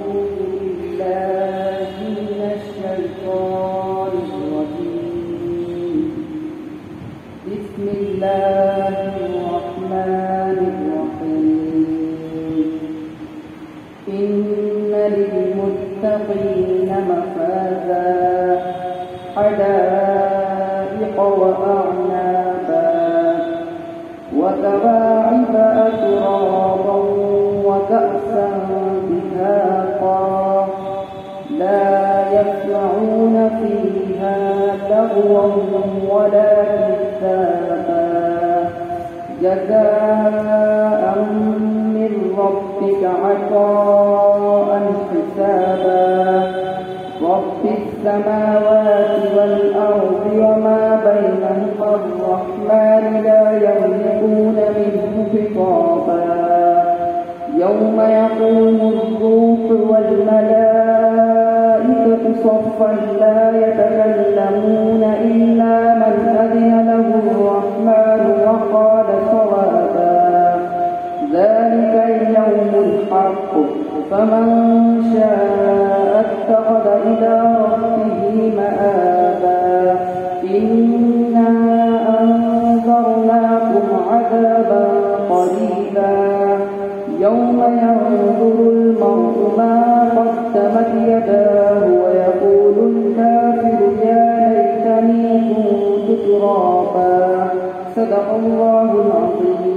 بالله من الشيطان الرجيم. بسم الله الرحمن الرحيم. إن للمتقين مفازا حدائق وأعنابا وكواعب أترابا وكأسا دهاقا لا يسمعون فيها لغوا ولا كذابا جزاء من ربك عطاء حسابا رب السماوات والأرض وما بينهما الرحمن لا يملكون منه خطابا يوم يقوم الروح والملائكة صفا لا يتكلمون إلا من أذن له الرحمن وقال صوابا ذلك اليوم الحق فمن شاء اتخذ إلى ربه مآبا إنا أنذرناكم عذابا قريبا يوم ينظر المرء ما قدمت يداه ويقول الكافر يا ليتني كنت ترابا صدق الله العظيم.